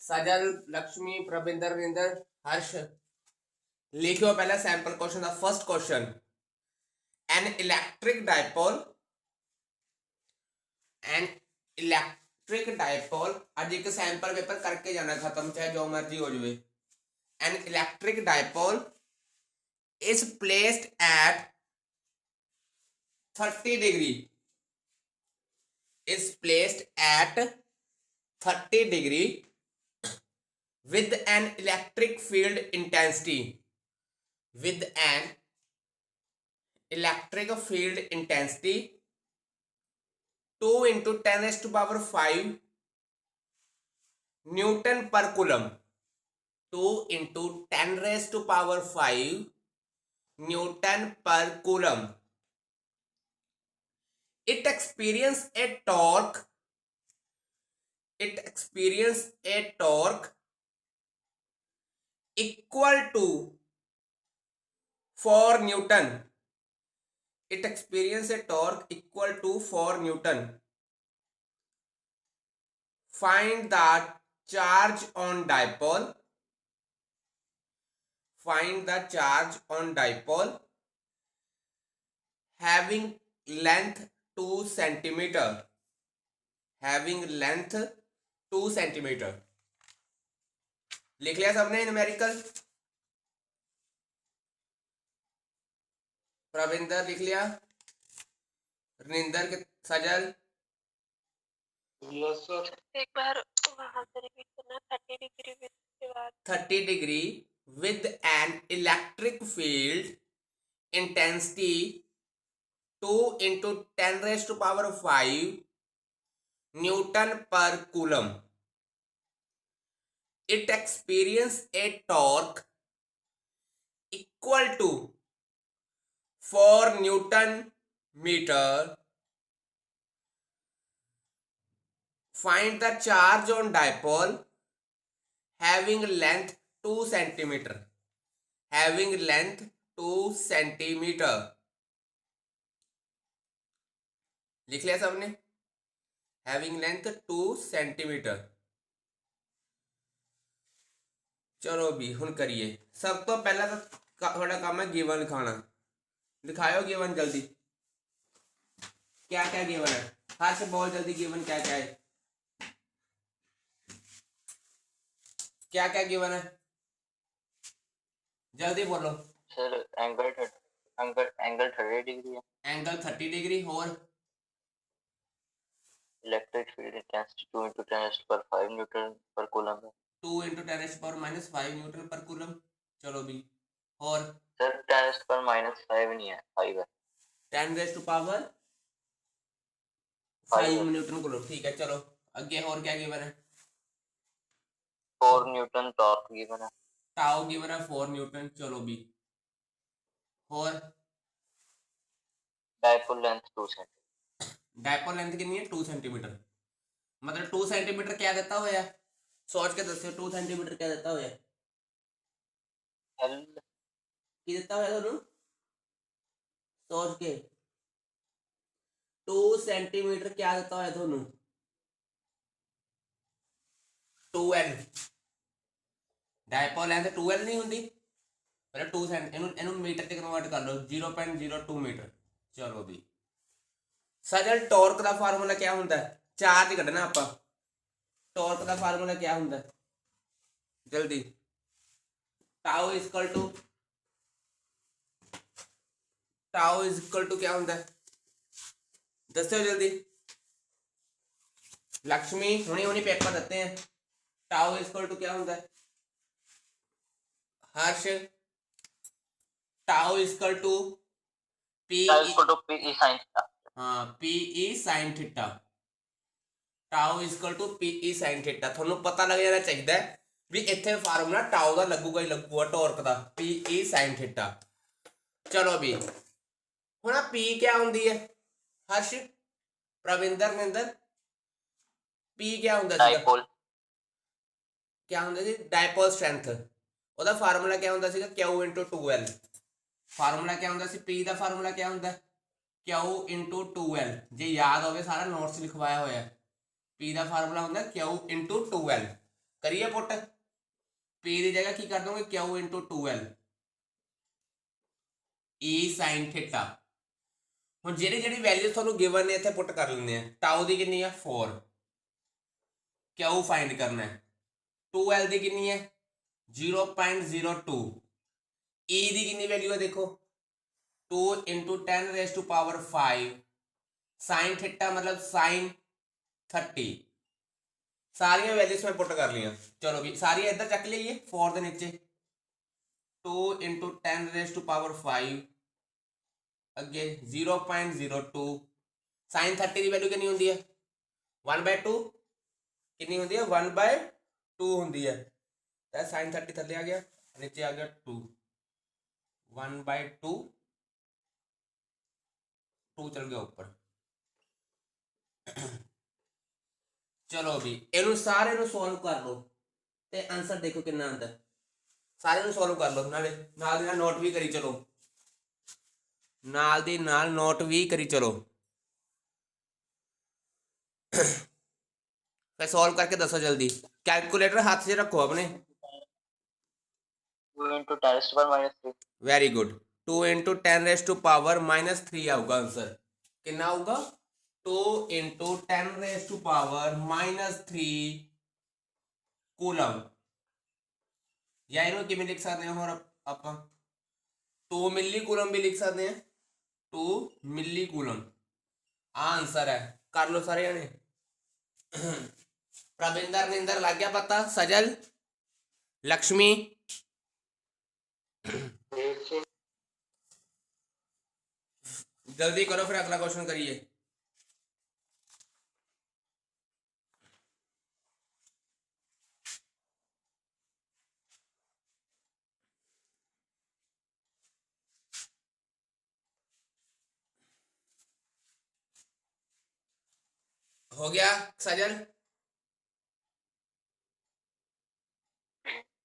सजल, लक्ष्मी, प्रविंदर, रिंदर, हर्ष, लिखो पहला sample question the first question. An electric dipole आज एक सैंपल पेपर करके जाना, खत्म चाहे जो मर्जी हो जाए। An electric dipole is placed at 30 degree is placed at 30 degree with an electric field intensity 2 into 10 raised to power 5 Newton per coulomb 2 into 10 raised to power 5 Newton per coulomb. It experiences a torque equal to 4 Newton. It experiences a torque equal to 4 Newton. Find the charge on dipole. Find the charge on dipole having length 2 centimeter. Having length 2 centimeter. लिख लिया सबने numerical? Pravinder लिख लिया? रिंदर के सजल? Yes sir. एक बार वहां से repeat करना। 30 डिग्री विद के बाद 30 degree with an electric field intensity 2 into 10 raised to power 5 Newton per coulomb. It experiences a torque equal to 4 Newton meter. Find the charge on dipole having length 2 centimeter. Having length 2 centimeter. लिख लिया सबने? Having length 2 centimeter. चलो भी हुन करिए। सब तो पहला तो थोड़ा काम है गिवन लिखाना। लिखाओ गिवन जल्दी। क्या क्या गिवन है? हर्ष बोल जल्दी गिवन क्या क्या है? क्या क्या गिवन है? जल्दी बोलो। सर एंगल 30 डिग्री है। एंगल 30 डिग्री और electric field intensity 2 into 10 raised to power 5 Newton पर कूलम है। 2 into 10 raised to power minus 5 Newton पर कूलम। चलो भी और sir 10 raised to power minus 5 नहीं है, 5 है। 10 raised to power 5 Newton coulomb. ठीक है चलो आगे और क्या गिवन है? 4 न्यूटन टॉर्क गिवन है। टाउ गिवन है 4 न्यूटन। चलो भी और dipole length 2 centimetre. Dipole length कितनी है? 2 सेंटीमीटर। मतलब 2 सेंटीमीटर क्या देता होया? सोच के दसो 2 सेंटीमीटर क्या देता होया? एल की देता होया ਤੁਹਾਨੂੰ? सोच के 2 सेंटीमीटर क्या देता होया ਤੁਹਾਨੂੰ? 2L। डायपोल लेंथ 2L नहीं ਹੁੰਦੀ? ਪਹਿਲਾਂ 2 ਸੈਂਟ ਇਹਨੂੰ ਮੀਟਰ ਤੇ ਕਨਵਰਟ ਕਰ ਲਓ 0.02 ਮੀਟਰ। ਚਲੋ ਵੀ ਸਜਲ ਟਾਰਕ ਦਾ ਫਾਰਮੂਲਾ ਕੀ ਹੁੰਦਾ ਹੈ? ਚਾਰਜ ਕੱਢਣਾ ਆਪਾਂ। ਟਾਰਕ ਦਾ ਫਾਰਮੂਲਾ ਕੀ ਹੁੰਦਾ ਹੈ? ਜਲਦੀ टाउ इज इक्वल टू क्या ਹੁੰਦਾ है? ਦੱਸੋ जल्दी। लक्ष्मी हुनी पेपर देते हैं। टाउ इज इक्वल टू क्या ਹੁੰਦਾ है? Harsh tau is equal to p tau equal to p E sine theta. हाँ p E sine theta. Tau is equal to p E sine theta. ਤੁਹਾਨੂੰ ਪਤਾ ਲੱਗ ਜਾਣਾ ਚਾਹੀਦਾ ਵੀ ਇੱਥੇ ਫਾਰਮੂਲਾ ਟਾउ ਦਾ ਲੱਗੂਗਾ ਹੀ ਲੱਗੂਗਾ ਟਾਰਕ ਦਾ ਪੀ ई ਸਾइन थीटा। ਚਲੋ ਵੀ ਹੁਣ ਆ ਪੀ ਕੀ ਹੁੰਦੀ ਹੈ? ਹਰਸ਼ ਪ੍ਰਵਿੰਦਰ ਨਿੰਦਰ ਪੀ ਕੀ ਹੁੰਦਾ ਸੀ? डायपोल ਕੀ ਹੁੰਦਾ ਸੀ? Dipole strength. ਉਹਦਾ ਫਾਰਮੂਲਾ ਕੀ ਹੁੰਦਾ ਸੀਗਾ? Q into 2L। ਫਾਰਮੂਲਾ ਕੀ ਹੁੰਦਾ ਸੀ? P ਦਾ ਫਾਰਮੂਲਾ ਕੀ ਹੁੰਦਾ? Q into 2L। ਜੇ ਯਾਦ ਹੋਵੇ ਸਾਰਾ ਨੋਟਸ ਲਿਖਵਾਇਆ ਹੋਇਆ। P ਦਾ ਫਾਰਮੂਲਾ ਹੁੰਦਾ Q into 2L। करिए पुट पी की जगह की कर दोगे क्यू इंटू 2l ई साइन थीटा ਹੁਣ ਜਿਹੜੀ ਜਿਹੜੀ ਵੈਲਿਊ ਤੁਹਾਨੂੰ ਗਿਵਨ ਨੇ ਇੱਥੇ ਪੁੱਟ ਕਰ ਲੈਂਦੇ ਆ ਟਾਊ ਦੀ ਕਿੰਨੀ ਆ 4 ਕਿਊ ਫਾਈਂਡ ਕਰਨਾ ਹੈ 2l ਦੀ ਕਿੰਨੀ ਹੈ 0.02 e ਦੀ ਕਿੰਨੀ ਵੈਲਿਊ ਹੈ ਦੇਖੋ 2 into 10 raised to power 5 sin theta मतलब sin 30 ਸਾਰੀਆਂ ਵੈਲਿਊਸ ਮੈਂ ਪੁੱਟ ਕਰ ਲਈਆਂ ਚਲੋ ਵੀ ਸਾਰੀਆਂ ਇੱਧਰ ਚੱਕ ਲਈਏ 4 ਦੇ ਨੀਚੇ 2 into 10 raised to power 5 ਅੱਗੇ 0.02 sin 30 ਦੀ ਵੈਲਿਊ ਕਿੰਨੀ ਹੁੰਦੀ ਹੈ 1/2 ਕਿੰਨੀ ਹੁੰਦੀ ਹੈ 1/2 ਹੁੰਦੀ ਹੈ ਤਾਂ sin 30 ਥੱਲੇ ਆ ਗਿਆ ਨੀਚੇ ਆ ਗਿਆ 2 1/2 2 चल गया ऊपर चलो भी ਇਹਨੂੰ ਸਾਰੇ ਨੂੰ ਸੋਲਵ ਕਰ ਲਓ ਤੇ ਆਨਸਰ ਦੇਖੋ ਕਿੰਨਾ ਆਉਂਦਾ ਸਾਰੇ ਨੂੰ ਸੋਲਵ ਕਰ ਲਓ ਨਾਲੇ ਨਾਲ ਦੀ ਨਾਲ ਨੋਟ ਵੀ ਕਰੀ ਚਲੋ ਨਾਲ ਦੀ ਨਾਲ ਨੋਟ ਵੀ ਕਰੀ ਚਲੋ ਫਿਰ ਸੋਲਵ ਕਰਕੇ ਦੱਸੋ ਜਲਦੀ कैलकुलेटर हाथ से रखो अपने 2 into 10 raised to power -3 very good 2 into 10 raised to power -3 आऊगा आंसर कितना आऊगा 2 into 10 raised to power -3 coulomb या इन्हों किमें लिख सकते हैं और आप 2 मिली कूलम भी लिख सकते हैं 2 मिली कूलम आंसर है कर लो सारे जने प्रविंदर निंदर लग गया पता सजल लक्ष्मी जल्दी करो फिर अगला क्वेश्चन करिए हो गया सजल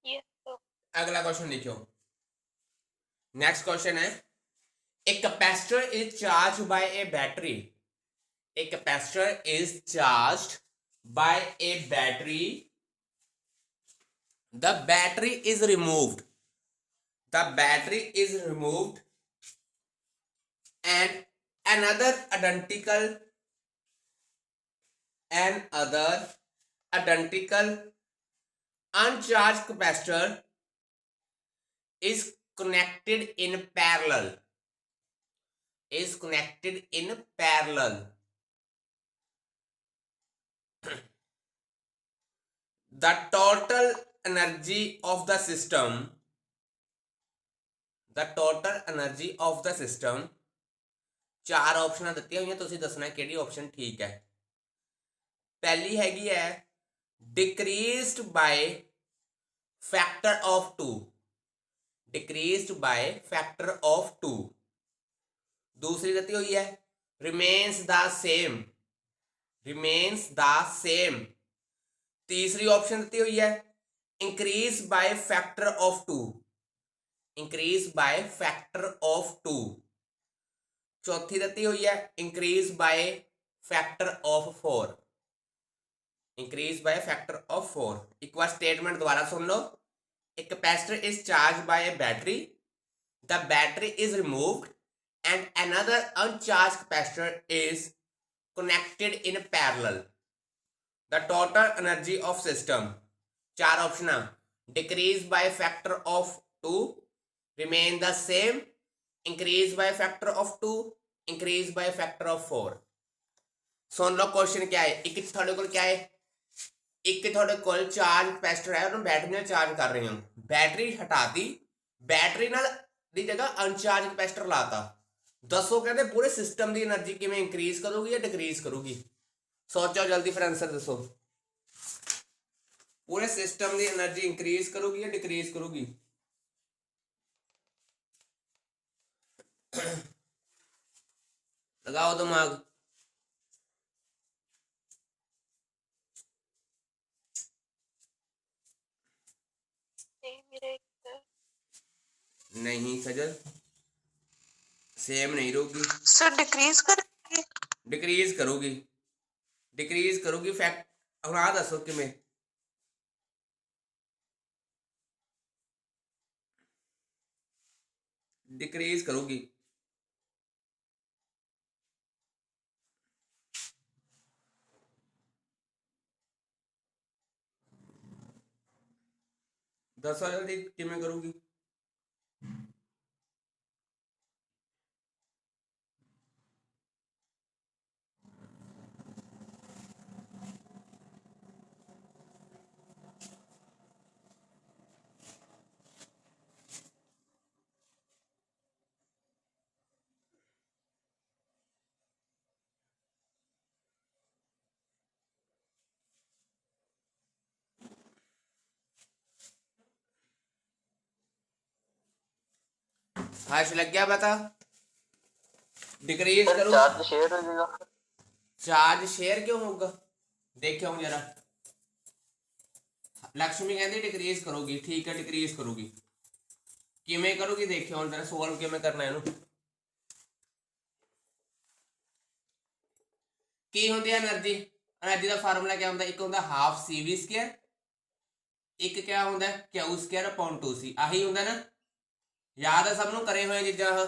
Yes, sir. अगला क्वेश्चन लिखो नेक्स्ट क्वेश्चन है a capacitor is charged by a battery a capacitor is charged by a battery the battery is removed and another identical uncharged capacitor is connected in parallel the total energy of the system ਚਾਰ ਆਪਸ਼ਨਾਂ ਦਿੱਤੀਆਂ ਹੋਈਆਂ ਤੁਸੀਂ ਦੱਸਣਾ ਕਿਹੜੀ option ਠੀਕ ਹੈ पहली हैगी है decreased by factor of 2 दूसरी ਦਿੱਤੀ ਹੋਈ है remains the same तीसरी ऑप्शन ਦਿੱਤੀ ਹੋਈ है increase by factor of 2 चौथी ਦਿੱਤੀ ਹੋਈ है increase by factor of 4 एक बार स्टेटमेंट दोबारा सुन लो a capacitor is charged by a battery the battery is removed and another uncharged capacitor is connected in parallel the total energy of system चार option decrease by factor of 2 remain the same increase by factor of 2 increase by factor of 4 soon low question क्या है एक थोड़े को क्या है एक थोड़े कोल चार्ज कैपेसिटर है ਉਹਨੂੰ ਬੈਟਰੀ ਨਾਲ ਚਾਰਜ ਕਰ ਰਹੇ ਹਾਂ ਬੈਟਰੀ ਹਟਾਤੀ ਬੈਟਰੀ ਨਾਲ ਦੀ ਜਗ੍ਹਾ ਅਨਚਾਰਜ ਕੈਪੈਸਿਟਰ ਲਾਤਾ ਦੱਸੋ ਕਹਿੰਦੇ ਪੂਰੇ ਸਿਸਟਮ ਦੀ એનર્ਜੀ ਕਿਵੇਂ ਇੰਕਰੀਜ਼ ਕਰੂਗੀ ਜਾਂ ਡਿਕਰੀਜ਼ ਕਰੂਗੀ ਸੋਚੋ ਜਲਦੀ ਫਿਰ ਆਨਸਰ ਦੱਸੋ ਪੂਰੇ ਸਿਸਟਮ ਦੀ એનર્ਜੀ ਇੰਕਰੀਜ਼ ਕਰੂਗੀ ਜਾਂ ਡਿਕਰੀਜ਼ ਕਰੂਗੀ लगाओ दिमाग Same रहेगा. नहीं सजल सेम नहीं रहेगी Sir, decrease करेंगे. डिक्रीज करूगी फैक्ट ਹੁਣ ਆ ਦੱਸੋ ਕਿਵੇਂ डिक्रीज करूगी। दसो जल्दी किमें करूगी। हर्ष लग गया पता। डिक्रीज सर करूँ। चार्ज शेयर हो जाएगा। चार्ज शेयर क्यों होगा देखिए हूँ जरा। लक्ष्मी कहती डिक्रीज करोगी, ठीक है डिक्रीज करोगी। किमें करोगी देखिए हूँ जरा सोल्व किमें करना है। की होंदी है एनर्जी। एनर्जी का फार्मूला क्या होंदा, एक होंदा हाफ CV स्क्वायर, एक क्या होंदा क्यू स्क्वायर अपॉन 2C। आही होंदा ना, याद है सबनों करे हुए चीज़ां।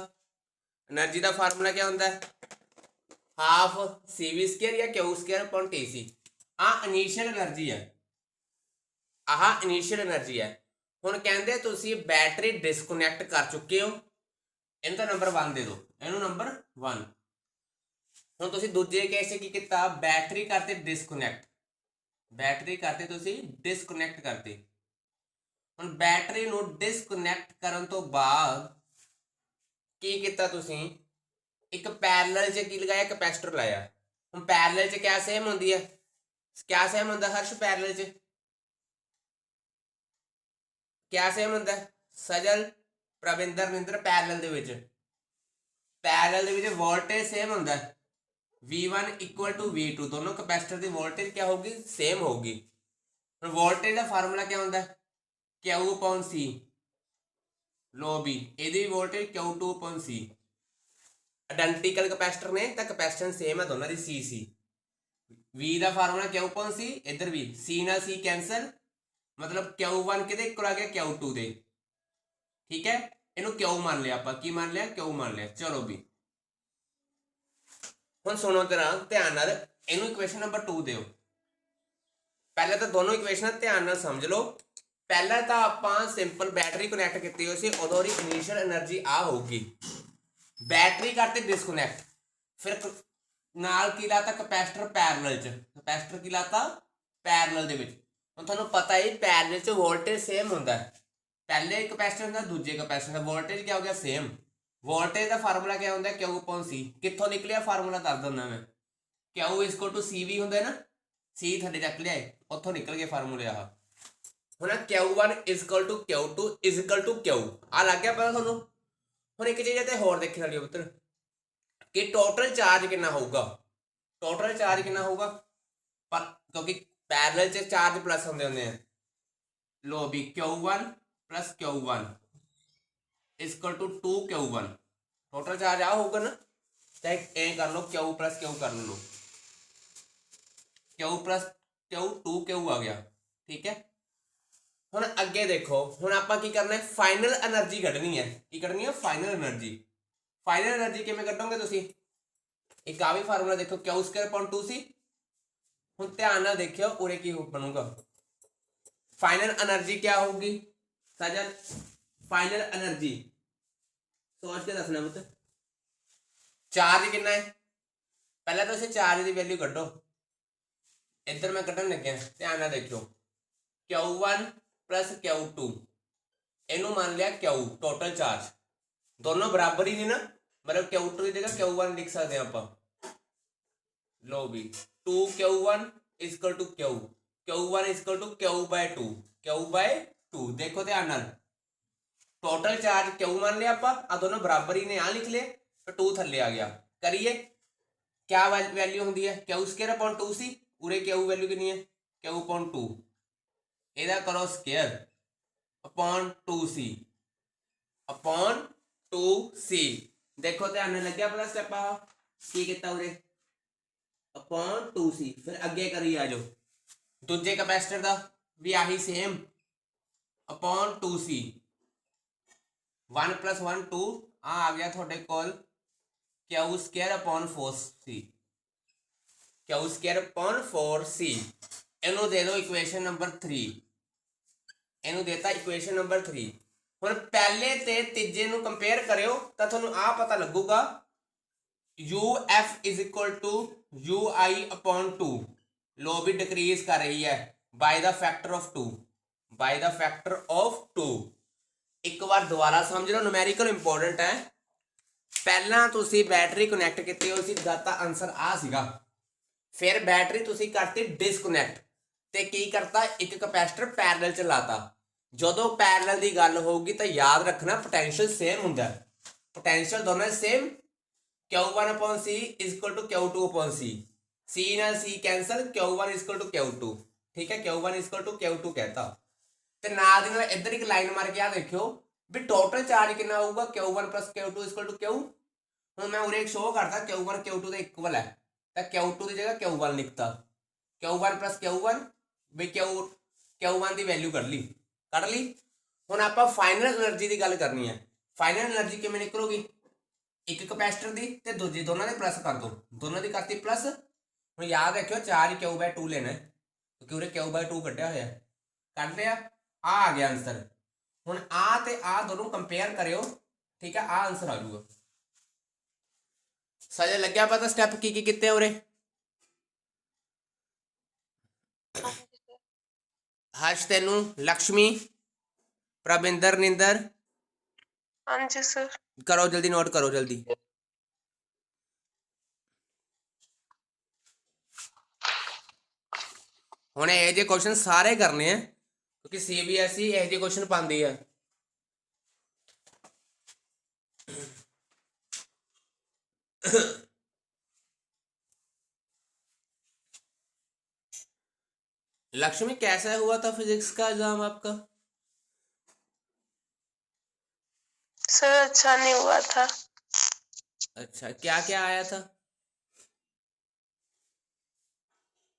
एनर्जी का फार्मूला क्या होंदा हाफ CV स्क्वायर या क्यू स्क्वायर अपॉन TC। आ इनिशियल एनर्जी है, आह इनिशियल एनर्जी है। हुण कहंदे तुसीं बैटरी डिसकनैक्ट कर चुके हो, इन्हूं तां नंबर 1 दे दो, इन्हूं नंबर 1। हुण तुसीं दूजे केस च की कीता, बैटरी करते डिसकनैक्ट, बैटरी करते तुसीं डिसकनैक्ट करते। हुण बैटरी नूं डिसकनैक्ट करन तो बाद की कीता तुसीं, एक पैरेलल च की लगाया कैपेसिटर लाया। हुण पैरेलल च क्या सेम होंदी है, क्या सेम होंदा हर्ष पैरेलल च क्या सेम होंदा सजल प्रविंदर निंदर। पैरेलल दे विच पैरेलल दे विच वोल्टेज सेम होंदा V1 इक्वल टू V2, दोनों कैपेसिटर की वोल्टेज क्या होगी सेम होगी। वोल्टेज का फार्मूला क्या होंदा Q अपॉन C। लो भी ਇਹਦੀ voltage Q2 upon C। Identical capacitor ने तो कैपेसिटेंस सेम है दोनों की C। V का फार्मूला Q अपॉन C, इधर भी C ना C कैंसल, मतलब Q1 किहदे इक्वल आ गया Q2 दे। ठीक है, इनू Q मान लिया आप, की मान लिया Q मान लिया। चलो भी हुण सुनो जरा ध्यान नाल, इनू इक्वेशन नंबर 2 दिओ। पहले तो दोनों इक्वेशन ध्यान नाल समझ लो। पहला तो आपां सिंपल बैटरी कनैक्ट की हुई सी, उदों दी इनिशियल एनर्जी आ होगी। बैटरी करते डिसकनैक्ट, फिर नाल की लाता कैपेसिटर पैरेलल च, कैपेसिटर की लाता पैरेलल दे विच। हुण तुहानूं पता ही पैरेलल च वोल्टेज सेम हुंदा है, पहले कैपेसिटर हुंदा दूजे कैपेसिटर दा वोल्टेज क्या हो गया सेम। वोल्टेज का फार्मूला क्या होंदा Q अपॉन C। कित्थों निकलिया फार्मूला दस दिंदा मैं, Q इक्वल टू CV हुंदा ना, C थल्ले चक लिया उत्थों निकल गए फार्मूले। आह हुण Q1 equal to Q2 equal to Q आ लग गया पता तुहानूं। हुण एक चीज़ ते होर देखी वाली पुत्तर कि टोटल चार्ज कितना होगा, टोटल चार्ज कितना होगा पर क्योंकि पैरेलल च चार्ज प्लस होंदे हैं। लो भी Q1 plus Q1 equal to 2Q1, total charge आ होगा ना। चाहे ए कर लो Q प्लस Q कर लो, Q प्लस Q 2Q आ गया। ठीक है, हुण अगे देखो, हुण आपां की करना है फाइनल एनर्जी कढनी है। की कढनी है फाइनल एनर्जी। फाइनल एनर्जी किवें कढोगे तुसीं, एक आ भी फार्मूला देखो Q स्क्वायर अपॉन 2C। हुण ध्यान नाल देखियो उरे की बनूगा, फाइनल एनर्जी क्या होगी सजन, फाइनल एनर्जी सोच के दसना पुत्त। चार्ज कितना है, पहले तो इसे चार्ज की वैल्यू कढो, इधर मैं कढन लग्या ध्यान नाल देखियो। Q1 प्लस Q2 इनू मान लिया Q टोटल चार्ज, दोनों बराबर ही नहीं ना, मतलब Q2 की जगह Q1 लिख सकते हैं आप। लो भी 2Q1 equal to Q1 equal to Q by 2, Q by 2। देखो ध्यान नाल टोटल चार्ज Q मान लिया आप, आ दोनों बराबर ही ने आ लिख ले तो 2 थल्ले आ गया। करिए क्या वैल्यू होंदी है Q स्क्वायर अपॉन 2C, उरे Q वैल्यू कितनी है Q अपॉन 2, ਇਹਦਾ करो square upon 2C upon 2C। देखो ध्यान लग्या पता स्टेप आ की किता उरे अपॉन 2C। फिर अगे करी आ जाओ दूजे कैपेसिटर का भी आही सेम अपॉन 2C, 1 प्लस 1 2 आ गया थोड़े कोल Q square upon 4c, Q square upon 4c। ਇਹਨੂੰ ਦੇ ਦਿਓ ਇਕੁਏਸ਼ਨ ਨੰਬਰ 3, ਇਹਨੂੰ ਦੇਤਾ ਇਕੁਏਸ਼ਨ ਨੰਬਰ 3। ਹੁਣ ਪਹਿਲੇ ਤੇ ਤੀਜੇ ਨੂੰ ਕੰਪੇਅਰ ਕਰਿਓ ਤਾਂ ਤੁਹਾਨੂੰ ਆ ਪਤਾ ਲੱਗੂਗਾ UF is equal to UI upon 2, लो भी डिक्रीज कर रही है by the factor of 2, by the factor of 2। एक बार दोबारा समझ लो, न्यूमेरिकल इंपॉर्टेंट है। पहला तुसी बैटरी कनैक्ट की हुई सी, दाता आंसर आ सीगा। फिर बैटरी तुसी करती डिसकनैक्ट ते की करता, एक कैपेसिटर पैरेलल च लाता। जदों पैरेलल की गल होगी तो याद रखना पोटेंशियल सेम हुंदा, पोटेंशियल दोनों same. Q1 upon C is equal to Q2 upon C, C ਨਾਲ C cancel, Q1 is equal to Q2, ठीक है, Q1 is equal to Q2 कहता। ਤੇ ਨਾਲ ਦੀ ਨਾਲ ਇੱਧਰ ਇੱਕ ਲਾਈਨ ਮਾਰ ਕੇ ਆ ਦੇਖਿਓ ਵੀ ਟੋਟਲ ਚਾਰਜ ਕਿੰਨਾ ਆਊਗਾ, Q1 Q2 is equal to Q। ਹੁਣ ਮੈਂ ਉਰੇ ਇੱਕ ਸ਼ੋਅ ਕਰਤਾ Q1 Q2 ਦੇ ਇਕੁਅਲ ਹੈ ਤਾਂ Q2 ਦੀ ਜਗ੍ਹਾ Q1 ਲਿਖਤਾ, Q1 Q1 ਵੀ Q1 ਦੀ ਵੈਲਿਊ ਕੱਢ ਲਈ। ਹੁਣ ਆਪਾਂ ਫਾਈਨਲ એનર્ਜੀ ਦੀ ਗੱਲ ਕਰਨੀ ਹੈ। ਫਾਈਨਲ એનર્ਜੀ ਕਿਵੇਂ ਨਿਕਲੂਗੀ, ਇੱਕ ਕੈਪੈਸਿਟਰ ਦੀ ਤੇ ਦੂਜੀ, ਦੋਨਾਂ ਦੇ ਪਲੱਸ ਕਰ ਦੋ, ਦੋਨਾਂ ਦੀ ਕਰਤੀ ਪਲੱਸ। ਹੁਣ ਯਾਦ ਰੱਖਿਓ ਚਾਰਜ Q/2 ਲੈਣਾ ਕਿਉਂਕਿ ਉਰੇ Q/2 ਕੱਢਿਆ ਹੋਇਆ, ਕੱਢ ਲਿਆ, ਆ ਗਿਆ ਆਨਸਰ। ਹੁਣ ਆ ਤੇ ਆ ਦੋਨੋਂ ਕੰਪੇਅਰ ਕਰਿਓ, ਠੀਕ ਹੈ, ਆ ਆਨਸਰ ਆ ਜਾਊਗਾ। ਸਜੇ ਲੱਗਿਆ ਪਤਾ ਸਟੈਪ ਕੀ ਕੀਤੇ ਉਰੇ? ਹਾਂਜੀ ਸਰ। ਹਰਸ਼ ਤੈਨੂੰ, ਲక్ష్ਮੀ, ਪ੍ਰਵਿੰਦਰ, ਨਿੰਦਰ, ਹਾਂਜੀ ਸਰ। करो जल्दी, नोट करो जल्दी। ਹੁਣ ਇਹ ਜਿਹੇ ਕੁਐਸਚਨ ਸਾਰੇ ਕਰਨੇ ਆ ਕਿਉਂਕਿ CBSE ਇਹ ਜਿਹੇ ਕੁਐਸਚਨ ਪਾਉਂਦੀ ਆ। लक्ष्मी कैसा हुआ था फिजिक्स का एग्जाम आपका? सर अच्छा नहीं हुआ था। अच्छा, क्या क्या आया था?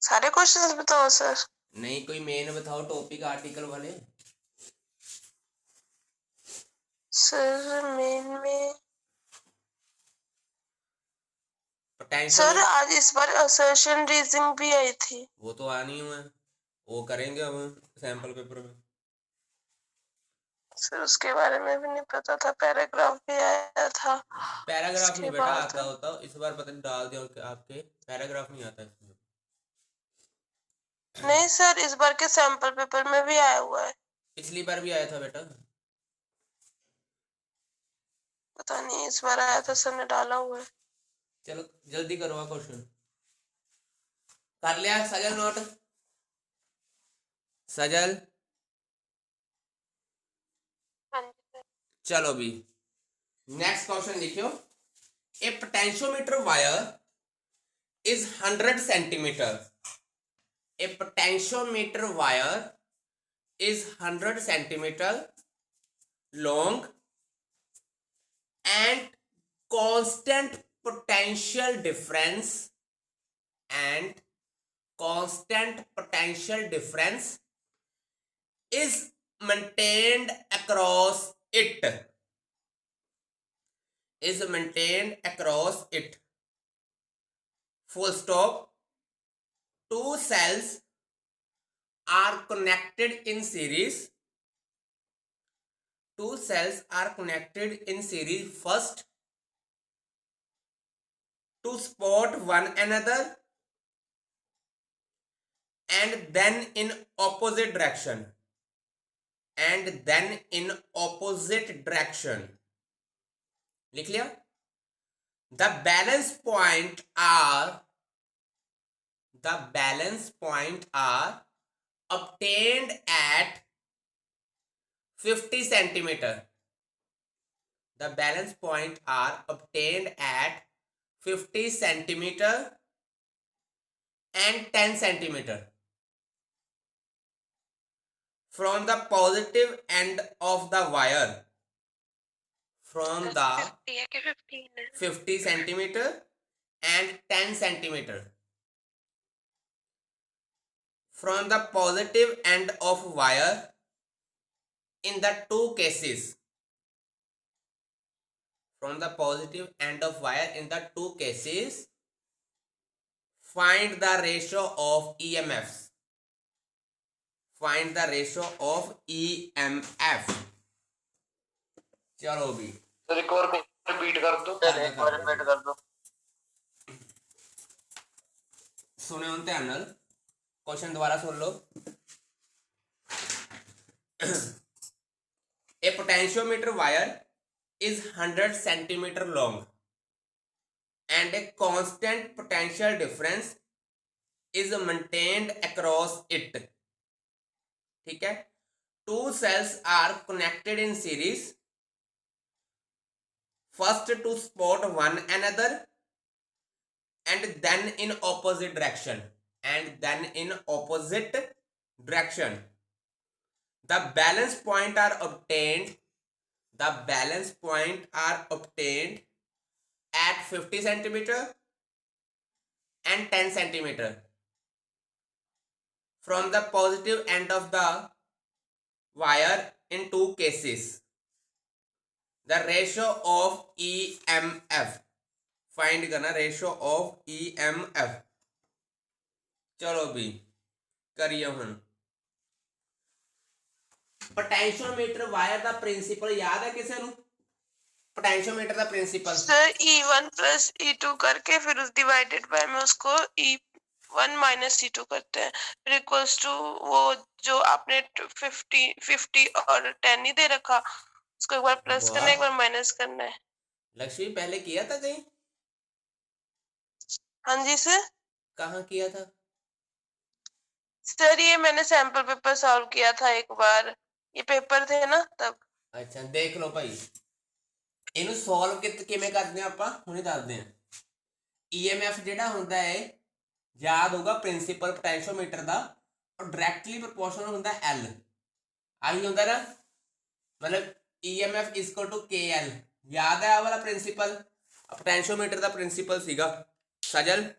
सारे क्वेश्चंस बताओ सर? नहीं, कोई मेन बताओ, टॉपिक आर्टिकल वाले। सर मेन में पोटेंशियल, सर आज इस बार असर्शन रीजनिंग भी आई थी। वो तो आनी हुआ है, वो करेंगे हम सैंपल पेपर में। सर उसके बारे में भी नहीं पता था, पैराग्राफ भी आया था। पैराग्राफ नहीं बेटा आता होता, इस बार पता नहीं डाल दिया आपके, पैराग्राफ नहीं आता इसमें। नहीं सर, इस बार के सैंपल पेपर में भी आया हुआ है। पिछली बार भी आया था बेटा, पता नहीं इस बार आया था, सर ने डाला हुआ है। चलो जल्दी करो क्वेश्चन। कर लिया सजल नोट? सजल चलो भी नेक्स्ट क्वेश्चन लिखियो। A potentiometer wire is 100 centimetre. A potentiometer wire is 100 centimetre long and constant potential difference is maintained across it, full stop. Two cells are connected in series, first to support one another and then in opposite direction, लिख लिया? The balance point are obtained at 50 centimeter. The balance point are obtained at 50 centimeter and 10 centimeter from the positive end of the wire, from the 50 centimeter and 10 centimeter from the positive end of wire in the two cases, from the positive end of wire in the two cases. Find the ratio of EMFs. Find the ratio of EMF. चलो भी sir एक और repeat कर दो। Sir एक बार repeat कर दो। सुने ਹੁਣ ਧਿਆन ਨਾਲ क्वेश्चन दोबारा सुन लो। A potentiometer wire is 100 centimeter long and a constant potential difference is maintained across it. ठीक है, two cells are connected in series, first to support one another and then in opposite direction. The balance point are obtained at 50 centimeter and 10 centimeter from the positive end of the wire in two cases. The ratio of EMF find करना, ratio of EMF। चलो भी करिए ਹੁਣ। Potentiometer wire ਦਾ principal याद है किसे ਨੂੰ? Potentiometer ਦਾ principle sir E1 plus E2 करके फिर उस डिवाइडेड बाय में उसको E1 माइनस E2 करते हैं, फिर इक्वल्स टू वो जो आपने 50 और 10 नहीं दे रखा, उसको एक बार प्लस करना है, एक बार माइनस करना है। लक्ष्मी पहले किया था कहीं? हाँ जी सर। कहाँ किया था? सर ये मैंने सैंपल पेपर सॉल्व किया था एक बार, ये पेपर थे ना तब। ਅੱਛਾ ਦੇਖ ਲਓ ਭਾਈ, ਇਹਨੂੰ ਸੋਲਵ ਕਿਵੇਂ ਕਰਦੇ ਆ ਆਪਾਂ ਹੁਣੇ ਦੱਸਦੇ ਆ। EMF ਜਿਹੜਾ ਹੁੰਦਾ ਹੈ ਯਾਦ ਹੋਊਗਾ ਪ੍ਰਿੰਸੀਪਲ ਪੋਟੈਂਸ਼ੀਓਮੀਟਰ ਦਾ, ਔਰ ਡਾਇਰੈਕਟਲੀ ਪ੍ਰੋਪੋਰਸ਼ਨਲ ਹੁੰਦਾ L। ਆਹੀ ਹੁੰਦਾ ਨਾ, ਮਤਲਬ EMF KL। ਯਾਦ ਹੈ ਆ ਵਾਲਾ ਪ੍ਰਿੰਸੀਪਲ? ਪੋਟੈਂਸ਼ੀਓਮੀਟਰ ਦਾ ਪ੍ਰਿੰਸੀਪਲ ਸੀਗਾ Sajal,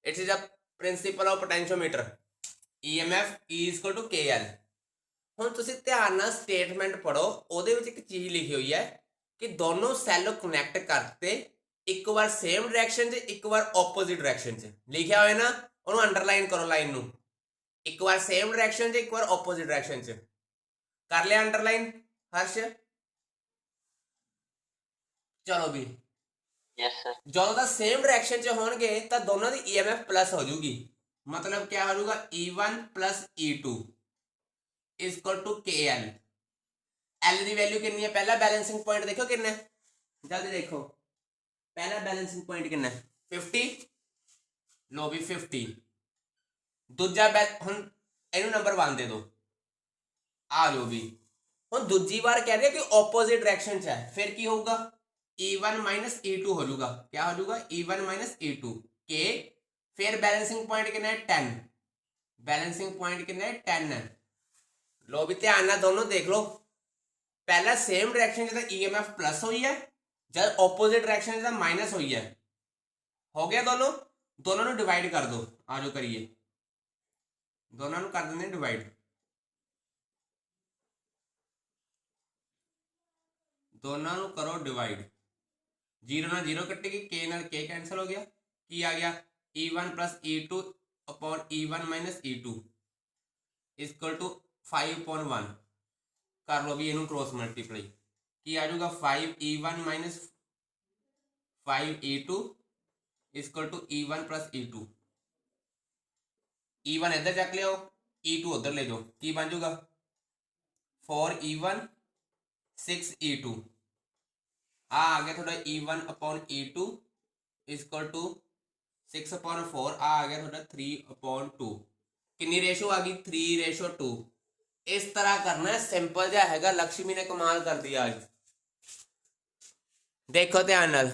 it is a principle of potentiometer. EMF KL। ਹੁਣ ਤੁਸੀਂ ਧਿਆਨ ਨਾਲ ਸਟੇਟਮੈਂਟ ਪੜੋ, ਉਹਦੇ ਵਿੱਚ ਇੱਕ ਚੀਜ਼ ਲਿਖੀ ਹੋਈ ਹੈ ਕਿ ਦੋਨੋਂ ਸੈੱਲ ਕਨੈਕਟ ਕਰਤੇ, ਇੱਕ ਵਾਰ ਸੇਮ ਡਾਇਰੈਕਸ਼ਨ 'ਚ ਇੱਕ ਵਾਰ ਆਪੋਜ਼ਿਟ ਡਾਇਰੈਕਸ਼ਨ 'ਚ ਲਿਖਿਆ ਹੋਇਆ ਨਾ, ਉਹਨੂੰ ਅੰਡਰਲਾਈਨ ਕਰੋ ਲਾਈਨ ਨੂੰ। ਇੱਕ ਵਾਰ ਸੇਮ ਡਾਇਰੈਕਸ਼ਨ 'ਚ ਇੱਕ ਵਾਰ ਆਪੋਜ਼ਿਟ ਡਾਇਰੈਕਸ਼ਨ 'ਚ ਕਰ ਲਿਆ ਅੰਡਰਲਾਈਨ ਹਰਸ਼? ਚਲੋ ਵੀ यस सर। ਜਦੋਂ ਤਾਂ ਸੇਮ ਡਾਇਰੈਕਸ਼ਨ 'ਚ ਹੋਣਗੇ ਤਾਂ ਦੋਨਾਂ ਦੀ EMF ਪਲੱਸ ਹੋ ਜੂਗੀ। ਮਤਲਬ ਕਿਆ ਹੋ ਜਾਊਗਾ? E1 plus E2 is equal to KL। L ਦੀ ਵੈਲਿਊ ਕਿੰਨੀ ਹੈ? ਪਹਿਲਾ ਬੈਲੈਂਸਿੰਗ ਪੁਆਇੰਟ ਦੇਖੋ ਕਿੰਨਾ ਹੈ, ਜਲਦੀ ਦੇਖੋ। ਪਹਿਲਾ ਬੈਲੈਂਸਿੰਗ ਪੁਆਇੰਟ ਕਿੰਨਾ ਹੈ? 50। ਲੋ ਵੀ 50। ਦੂਜਾ ਹੁਣ ਇਹਨੂੰ ਨੰਬਰ 1 ਦੇ ਦਿਓ, ਆ ਜਾਓ ਵੀ। ਹੁਣ ਦੂਜੀ ਵਾਰ ਕਹਿ ਰਹੇ ਕਿ ਆਪੋਜ਼ਿਟ ਡਾਇਰੈਕਸ਼ਨ 'ਚ ਹੈ, ਫਿਰ ਕੀ ਹੋਊਗਾ? E1 ਮਾਈਨਸ E2 ਹੋ ਜਾਊਗਾ। ਕਿਆ ਹੋ ਜਾਊਗਾ? E1 minus E2 K। ਫਿਰ ਬੈਲੈਂਸਿੰਗ ਪੁਆਇੰਟ ਕਿੰਨਾ ਹੈ? 10। ਬੈਲੈਂਸਿੰਗ ਪੁਆਇੰਟ ਕਿੰਨਾ ਹੈ? 10 ਹੈ। ਲੋ ਵੀ ਧਿਆਨ ਨਾਲ ਦੋਨੋਂ ਦੇਖ ਲਓ, ਪਹਿਲਾਂ ਸੇਮ ਡਾਇਰੈਕਸ਼ਨ 'ਚ ਤਾਂ EMF ਪਲੱਸ ਹੋਈ ਹੈ, ਜਦ ਆਪੋਜ਼ਿਟ ਡਾਇਰੈਕਸ਼ਨ 'ਚ ਤਾਂ ਮਾਈਨਸ ਹੋਈ ਹੈ। ਹੋ ਗਿਆ ਦੋਨੋਂ ਨੂੰ ਡਿਵਾਈਡ ਕਰ ਦਿਓ। ਆ ਜਾਓ ਕਰੀਏ, ਦੋਨਾਂ ਨੂੰ ਕਰ ਦਿੰਦੇ ਡਿਵਾਈਡ। ਦੋਨਾਂ ਨੂੰ ਕਰੋ ਡਿਵਾਈਡ। 0 ਨਾਲ 0 ਕੱਟੇਗੀ, K ਨਾਲ K ਕੈਂਸਲ ਹੋ ਗਿਆ। ਕੀ ਆ ਗਿਆ? E1 plus E2 upon E1 minus E2 is equal to 5/1। ਕਰ ਲਓ ਵੀ ਇਹਨੂੰ ਕ੍ਰੋਸ ਮਲਟੀਪਲਾਈ। ਕੀ ਆ ਜਾਊਗਾ? 5E1 minus 5E2 ਇਜ਼ਕਲ to E1 plus E2। E1 ਇੱਧਰ ਚੱਕ ਲਿਓ, E2 ਉੱਧਰ ਲੈ ਜਾਓ। ਕੀ ਬਣ ਜਾਊਗਾ? 4E1 6E2। ਆ ਗਿਆ ਤੁਹਾਡਾ E1 upon E2 is equal to 6/4। ਆ ਗਿਆ ਤੁਹਾਡਾ 3/2। ਕਿੰਨੀ ਰੇਸ਼ੋ ਆ ਗਈ? 3:2। ਇਸ ਤਰ੍ਹਾਂ ਕਰਨਾ ਹੈ, ਸਿੰਪਲ ਜਿਹਾ ਹੈਗਾ। ਲక్ష్ਮੀ ਨੇ ਕਮਾਲ ਕਰ ਦਿਆ ਅੱਜ। ਦੇਖੋ ਧਿਆਨ ਨਾਲ,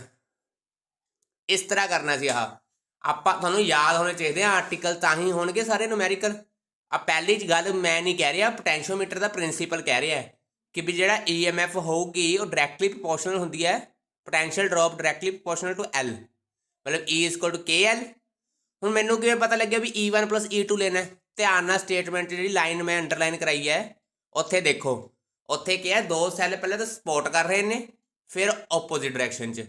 ਇਸ ਤਰ੍ਹਾਂ ਕਰਨਾ ਸੀ। ਆਪਾਂ ਤੁਹਾਨੂੰ ਯਾਦ ਹੋਣੇ ਚਾਹੀਦੇ ਆ ਆਰਟੀਕਲ, ਤਾਂ ਹੀ ਹੋਣਗੇ ਸਾਰੇ ਨੂਮੈਰੀਕਲ। ਆ ਪਹਿਲੀ ਗੱਲ ਮੈਂ ਨਹੀਂ ਕਹਿ ਰਿਹਾ, ਪੋਟੈਂਸ਼ੀਓਮੀਟਰ ਦਾ ਪ੍ਰਿੰਸੀਪਲ ਕਹਿ ਰਿਹਾ ਕਿ ਵੀ ਜਿਹੜਾ EMF ਹੋਊਗੀ ਉਹ ਡਾਇਰੈਕਟਲੀ ਪ੍ਰੋਪੋਰਸ਼ਨਲ ਹੁੰਦੀ ਹੈ, potential drop directly proportional to L, ਮਤਲਬ E = KL। ਹੁਣ ਮੈਨੂੰ ਕਿਵੇਂ ਪਤਾ ਲੱਗਿਆ ਵੀ E1 ਪਲੱਸ E2 ਲੈਣਾ? ਧਿਆਨ ਨਾਲ ਸਟੇਟਮੈਂਟ ਜਿਹੜੀ ਲਾਈਨ ਮੈਂ ਅੰਡਰਲਾਈਨ ਕਰਾਈ ਹੈ ਉੱਥੇ ਦੇਖੋ, ਉੱਥੇ ਕੀ ਹੈ? ਦੋ ਸੈੱਲ ਪਹਿਲਾਂ ਤਾਂ ਸਪੋਰਟ ਕਰ ਰਹੇ ਨੇ, फिर ओपोजिट डायरेक्शन च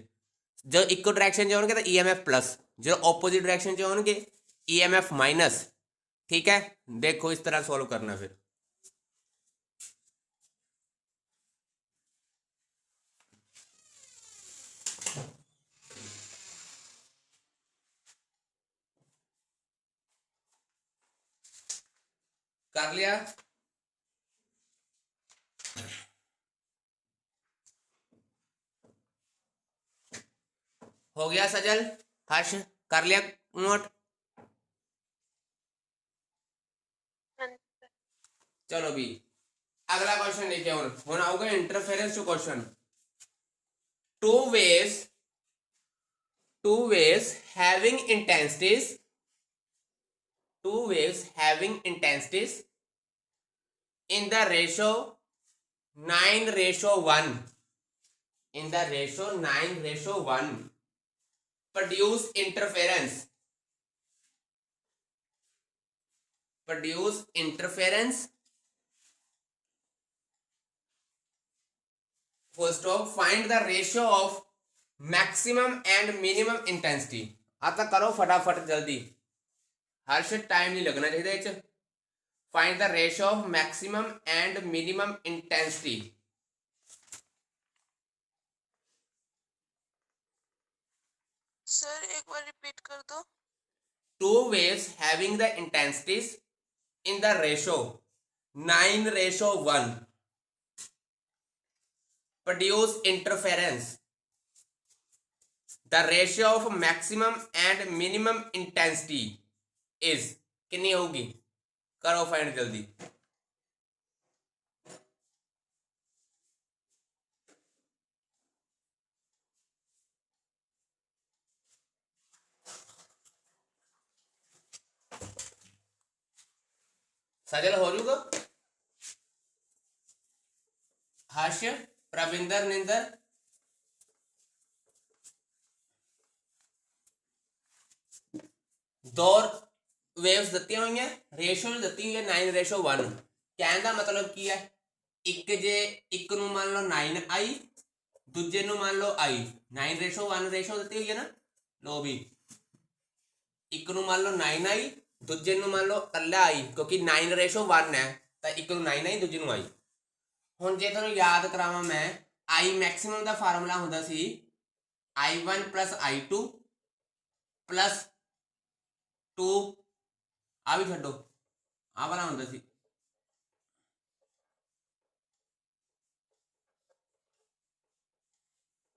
जो इको डायरेक्शन च होणगे तो EMF प्लस, जो ओपोजिट डायरेक्शन च होणगे EMF माइनस। ठीक है, देखो इस तरह सॉल्व करना फिर। कर लिया? हो गया सजल? हर्ष कर लिया नोट? चलो भी अगला क्वेश्चन लेके हूं आऊगा interference to question. Two waves having intensities, two waves having intensities in the ratio 9:1, in the ratio 9:1 produce interference full stop, find the ratio of maximum and minimum intensity। आता करो फटाफट जल्दी, हर्ष टाइम नहीं लगना चाहिए। Find the ratio of maximum and minimum intensity. Sir एक बार repeat कर दो। Two waves having the intensities in the ratio 9:1 produce interference। the ratio of maximum and minimum intensity is कितनी होगी? करो फाइंड जल्दी। सजल हो जाऊगा? हास्य, प्रविंदर, निंदर, दो वेव्स दित्ती हुई है, रेशियो दित्ती हुई है 9:1। कहने का मतलब की है, एक जे एक नू मान लो 9 आई, दूजे नू मान लो आई। 9:1 रेशियो दित्ती हुई है ना, लो भी एक नू मान लो 9 आई, दूजे नू मान लो कल्ला आई, क्योंकि 9:1 है तो एक नू 9 आई, दूजे नू आई। हुण जे तुहानू याद करावां मैं, आई मैक्सिमम का फार्मूला हुंदा सी I1 + I2 + 2 आ भी छड्डो, आ वाला हुंदा सी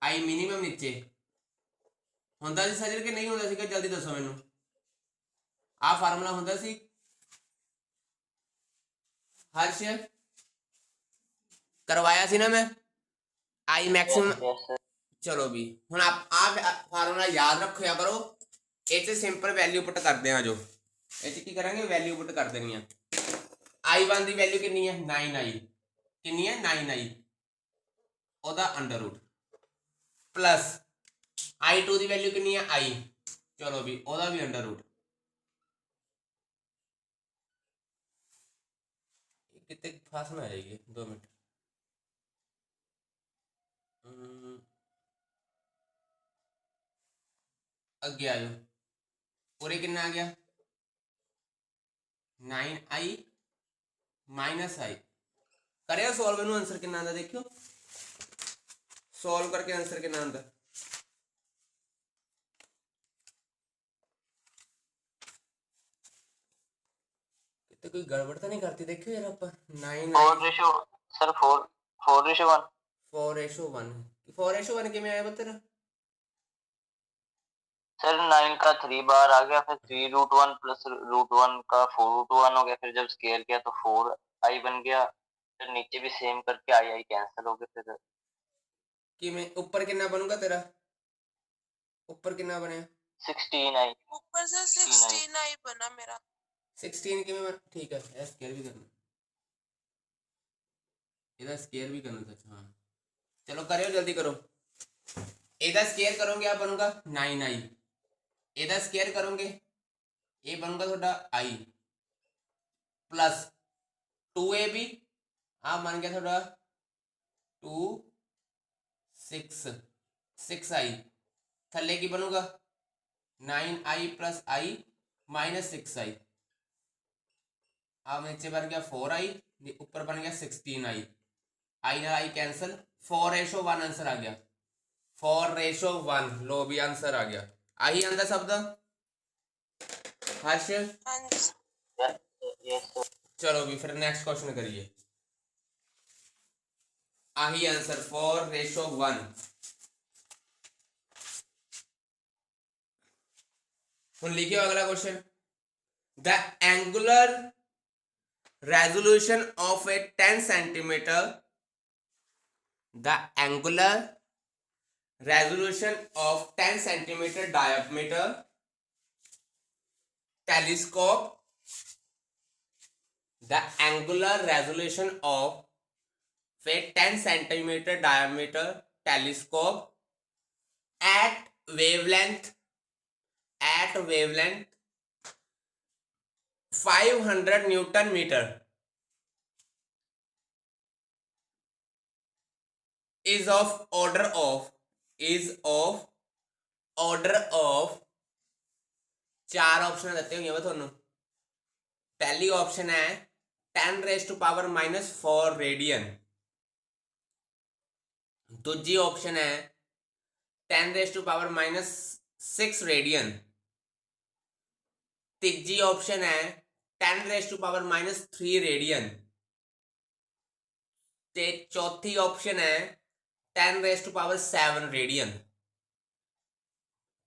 आई मिनिमम नीचे हुंदा सी सजल के नहीं हुंदा सी? कि जल्दी दसो मैनू। आ फार्मूला हुंदा सी हर्ष? करवाया सी ना मैं आई मैक्सिमम। Yes sir. चलो भी हुण आप आ फार्मूला याद रखिया करो। इस सिंपल वैल्यू पुट करते हैं, जो इस की करेंगे वैल्यू पुट कर देनी है। I1 की वैल्यू कितनी है? 9 आई। कितनी है? 9 आई, ओदा अंडर रूट प्लस I2 की वैल्यू कितनी है? आई, चलो भी ओदा भी अंडर रूट। कितने फास्ट में आ जाएगी? 2 मिनट। अगे आयो, पूरे कितना आ गया? 9i - i। करिया सॉल्व इनू, आंसर कितना आंदा देखियो, सॉल्व करके आंसर कितना आंदा। कितने कोई गड़बड़ तो नहीं करती? देखियो यार आप 9 सर 4:1। 4:1 4:1 किमें आया बता? सर 9 का 3 बार आ गया, फिर 3√1 + √1 का 4√1 हो गया, फिर जब स्केयर किया तो 4i बन गया, फिर नीचे भी सेम करके आई कैंसिल हो गया। फिर किमें ऊपर कितना बनूंगा तेरा? ऊपर कितना बने? 16i। ऊपर से 16 आई बना मेरा। 16 किमें? ठीक है, स्केयर भी करना, इधर स्केयर भी करना था। हाँ चलो करो जल्दी करो। इधर स्केयर करोगे आप बनूंगा 9i, इधर स्केयर करोगे ये बनूंगा थोड़ा i प्लस 2ab, आ बन गया थोड़ा 2 6i थले की बनूगा 9i plus i minus 6i। अब नीचे बन गया 4i, ऊपर बन गया 16i, आई ना आई कैंसिल, 4:1 आंसर आ गया, 4:1। लो भी आंसर आ गया। आई आंदा शब्द हर्ष। हाँ जी। Yes sir. चलो भी फिर नेक्स्ट क्वेश्चन करिए। आही आंसर 4:1। हुन लिखियो अगला question. The angular resolution of A 10 centimetre, the angular resolution of 10 centimetre diameter telescope, the angular resolution of a 10 centimeter diameter telescope at wavelength 500 Newton meter is of order of 4 option देते होंगे वो थोनों। पहली option है 10⁻⁻⁴ radian, दूजी option है 10⁻⁻�6 radian, तीजी option है 10⁻⁻³ radian, ते चौथी ऑप्शन है 10⁻7 रेडियन।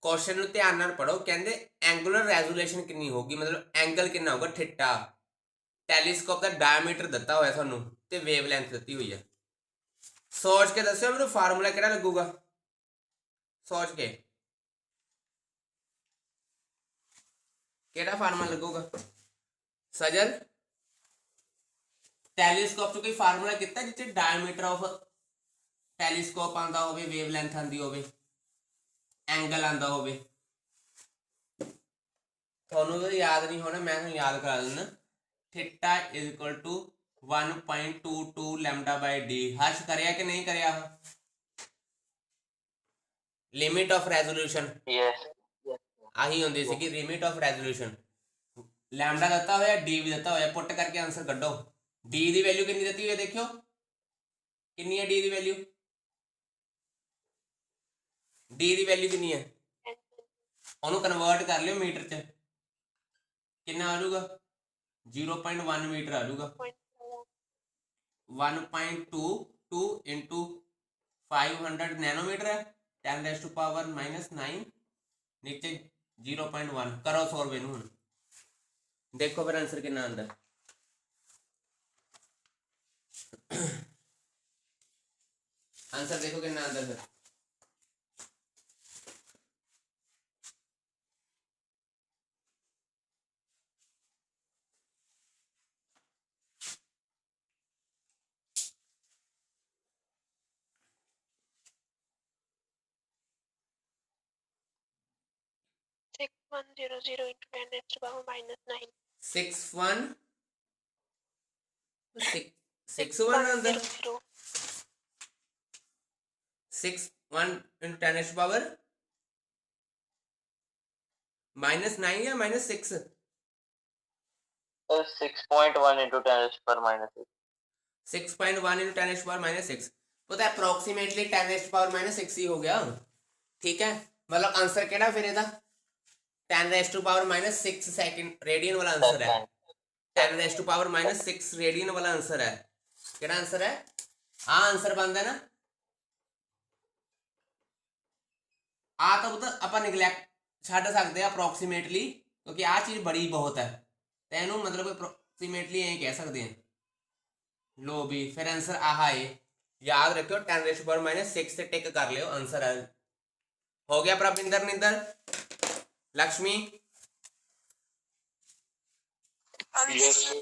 क्वेश्चन ਨੂੰ ਧਿਆਨ ਨਾਲ ਪੜੋ। ਕਹਿੰਦੇ ਐਂਗੂਲਰ ਰੈਜ਼ੋਲੂਸ਼ਨ ਕਿੰਨੀ ਹੋਗੀ, ਮਤਲਬ ਐਂਗਲ ਕਿੰਨਾ ਹੋਗਾ ਥੀਟਾ, ਟੈਲੀਸਕੋਪ ਦਾ ਡਾਇਆਮੀਟਰ ਦਿੱਤਾ ਹੋਇਆ ਤੁਹਾਨੂੰ ਤੇ ਵੇਵਲੈਂਥ ਦਿੱਤੀ ਹੋਈ ਹੈ। ਸੋਚ ਕੇ ਦੱਸਿਓ ਮੈਨੂੰ ਫਾਰਮੂਲਾ ਕਿਹੜਾ ਲੱਗੂਗਾ, ਸੋਚ ਕੇ ਕਿਹੜਾ ਫਾਰਮੂਲਾ ਲੱਗੂਗਾ। ਸਜਲ ਟੈਲੀਸਕੋਪ 'ਚ ਕੋਈ ਫਾਰਮੂਲਾ ਕੀਤਾ ਜਿੱਥੇ ਡਾਇਆਮੀਟਰ ਆਫ ਟੈਲੀਸਕੋਪ ਆਂਦਾ ਹੋਵੇ, ਵੇਵਲੈਂਥ ਆਂਦੀ ਹੋਵੇ, एंगल आंदा होवे। ਤੁਹਾਨੂੰ ਤਾਂ याद नहीं होना, मैं ਤੁਹਾਨੂੰ याद करा देना। Theta is equal to 1.22 lambda by D. Harsh करिया कि नहीं करिया? लिमिट ऑफ रेजोल्यूशन यस आही होंदी सी कि लिमिट ऑफ रेजोल्यूशन लैम्डा ਦਿੱਤਾ ਹੋਇਆ, डी भी ਦਿੱਤਾ ਹੋਇਆ, ਪੁੱਟ ਕਰਕੇ ਆਨਸਰ ਕੱਢੋ। डी ਦੀ ਵੈਲਿਊ ਕਿੰਨੀ ਦਿੱਤੀ ਹੋਈ ਹੈ ਦੇਖਿਓ, ਕਿੰਨੀ ਹੈ डी ਦੀ ਵੈਲਿਊ, डी ਦੀ ਵੈਲਿਊ ਕਿੰਨੀ ਹੈ, ਉਹਨੂੰ ਕਨਵਰਟ ਕਰ ਲਿਓ ਮੀਟਰ ਚ, ਕਿੰਨਾ ਆ ਜਾਊਗਾ 0.1 ਮੀਟਰ ਆ ਜਾਊਗਾ। 1.22 into 500 नैनोमीटर है, 10⁻⁻⁹ नीचे 0.1 करो 100 रुपये ਨੂੰ। देखो फिर आंसर कितना आंदा, आंसर देखो कितना आंदा फिर। (6100 into 10⁻⁻⁹) 61 61 आंदा, 61 into 10⁻⁻⁹ या -6? 6.1 into 10⁻⁻⁶। 6.1 into 10⁻⁻⁶, पता है अप्रोक्सीमेटली 10⁻⁻⁶ ही हो गया। ठीक है, मतलब आंसर केड़ा फिर ਇਹਦਾ 10⁻⁻�6 सेकंड रेडियन वाला आंसर है। 10⁻⁻�6 रेडियन वाला आंसर है। केड़ा आंसर है? आ आंसर बनता है ना। आ तो पता ਆਪਾਂ नेगलैक्ट ਛੱਡ ਸਕਦੇ ਆ ਅਪਰੋਕਸੀਮੇਟਲੀ, ਕਿਉਂਕਿ ਆ ਚੀਜ਼ ਬੜੀ ਬਹੁਤ ਹੈ ਤੇ ਇਹਨੂੰ ਮਤਲਬ ਅਪਰੋਕਸੀਮੇਟਲੀ ਐਂ ਕਹਿ ਸਕਦੇ ਆ। लो भी फिर आंसर आहा है, याद रखियो 10⁻⁻�6 से टिक कर लियो, आंसर है। हो गया प्रभिंदर, निंदर, लक्ष्मी? यस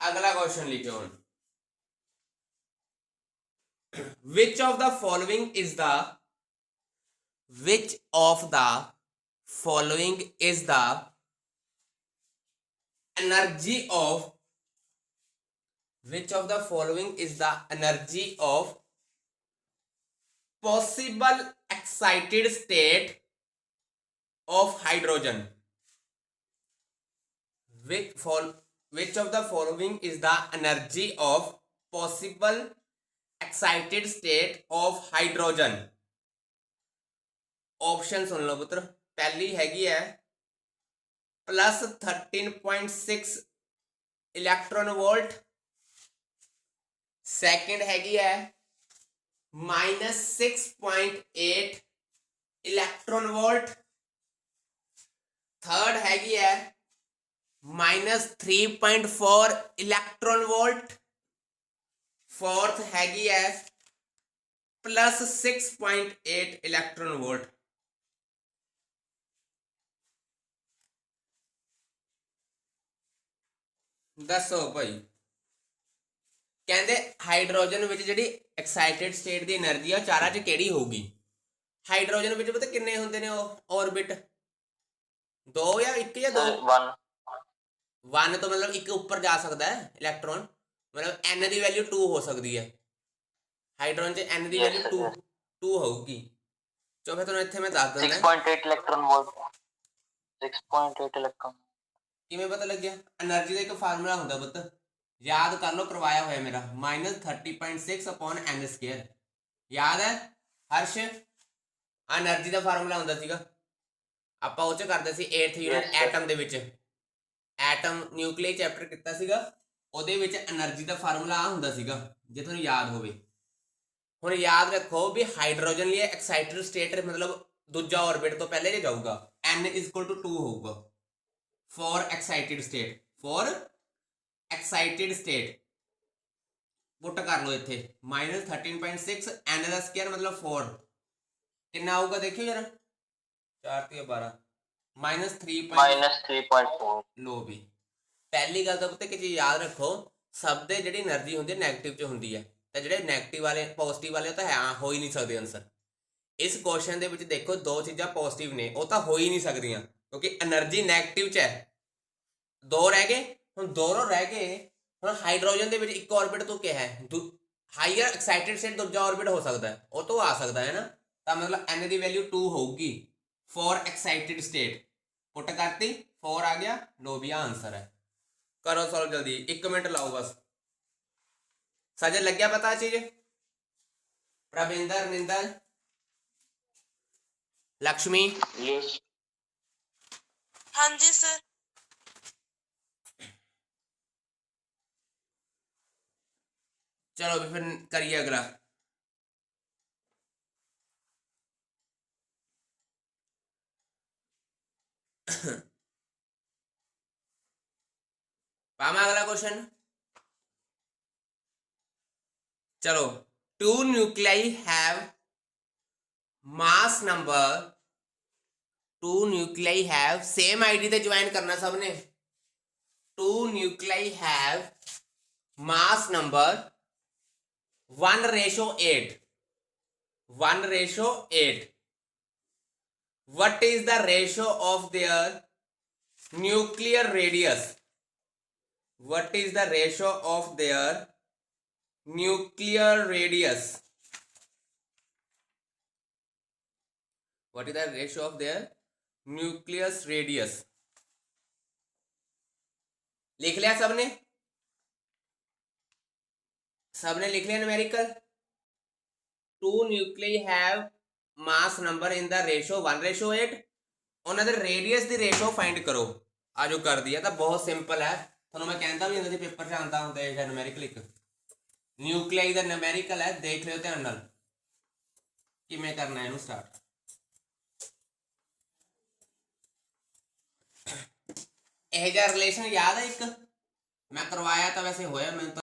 अगला क्वेश्चन लिखो। Which of the following is the energy of which of the following is the energy of possible excited state of hydrogen. Which of the following is the energy of possible excited state of hydrogen? Option सुन लो पुत्र। पहली हैगी है +13.6 electron volt, second हैगी है -6.8 electron volt, third हैगी है -3.4 इलेक्ट्रॉन वोल्ट, फोर्थ हैगी है +6.8 इलेक्ट्रॉन वोल्ट। दसो भाई, कहते हाइड्रोजन विच जिहड़ी एक्साइटेड स्टेट दी एनर्जी है चारां च किहड़ी होगी? हाइड्रोजन विच पता किन्ने हुंदे ने ऑर्बिट? दो या एक या दो? वन तो मतलब एक ऊपर जा सकता है इलेक्ट्रॉन, मतलब एन की वैल्यू 2 हो सकती है। हाइड्रोजन च एन की वैल्यू 2 होगी। चलो फिर तुहानूं इत्थे मैं दस दिंदा 6.8 इलेक्ट्रॉन वोल्ट, 6.8 इलेक्ट्रॉन। किवें पता लग गया? एनर्जी का एक फार्मूला हुंदा पुੱਤ, याद कर लो, करवाया होया मेरा, -30.6/n²। याद है हर्ष? एनर्जी का फार्मूला हुंदा सीगा, ਆਪਾਂ ਉਹ ਚ ਕਰਦੇ ਸੀ 8th यूनिट ਐਟਮ ਦੇ ਵਿੱਚ। ਐਟਮ ਨਿਊਕਲੀਅਰ ਚੈਪਟਰ ਕੀਤਾ ਸੀਗਾ, ਉਹਦੇ ਵਿੱਚ એનર્ਜੀ ਦਾ ਫਾਰਮੂਲਾ ਆ ਹੁੰਦਾ ਸੀਗਾ, ਜੇ ਤੁਹਾਨੂੰ ਯਾਦ ਹੋਵੇ। ਹੁਣ ਯਾਦ ਰੱਖੋ ਵੀ ਹਾਈਡਰੋਜਨ ਲਈ ਐਕਸਾਈਟਡ ਸਟੇਟ ਮਤਲਬ ਦੂਜਾ ਆਰਬਿਟ ਤੋਂ ਪਹਿਲੇ ਜੇ ਜਾਊਗਾ, n = 2 ਹੋਊਗਾ for excited state. For excited state put कर लो इत्थे -13.6 n का स्क्वायर मतलब 4 कितना आऊगा देखियो जरा, 4 × 12 -3.4। लो भी पहली गल तो पता कि चीज याद रखो, सब दे जिहड़ी एनर्जी हुंदी है नैगेटिव च हुंदी है, ते जिहड़े नैगेटिव वाले पॉजिटिव वाले तो है हो ही नहीं सकते आंसर। इस क्वेश्चन दे विच देखो दो चीज़ां पॉजिटिव ने, वो तो हो ही नहीं सकदियां क्योंकि एनर्जी नैगेटिव च है। दो रह गए, हुण दोनों रह गए। हुण हाइड्रोजन दे विच एक ऑर्बिट तो क्या है, हाईयर एक्साइटेड स्टेट दूजा ऑर्बिट हो सकता है, वो तो आ सकता है ना, तो मतलब n की वैल्यू 2 होगी फॉर एक्साइटेड स्टेट। पुट करती 4 आ गया, लो भी आंसर है। करो सॉल्व जल्दी, 1 मिनट लाओ बस। सजे लग गया पता चीज? प्रविंदर, निंदर, लक्ष्मी? यस हाँ जी सर। चलो अभी फिर करिए अगला। पामा अगला क्वेश्चन। चलो, 2 nuclei have mass number, 2 nuclei have, same ID ते ज्वाइन करना सबने। 2 nuclei have mass number 1:8, 1:8। What is the ratio of their nuclear radius? What is the ratio of their nuclear radius? What is the ratio of their nucleus radius? लिख लिया सबने? सबने लिख लिया numerical? 2 nuclei have mass number in the ratio 1:8। उन्होंने radius की ratio find करो। आज कर दिया तो बहुत सिंपल है, थोड़ा मैं कहता भी होंगे पेपर से आता होंगे है न्यूमेरिकल। एक न्यूक्लियाई का न्यूमेरिकल है, देख लियो ध्यान नाल किवें करना है इनू स्टार्ट। यह रिलेशन याद है? एक मैं करवाया तो वैसे होया, मैं तो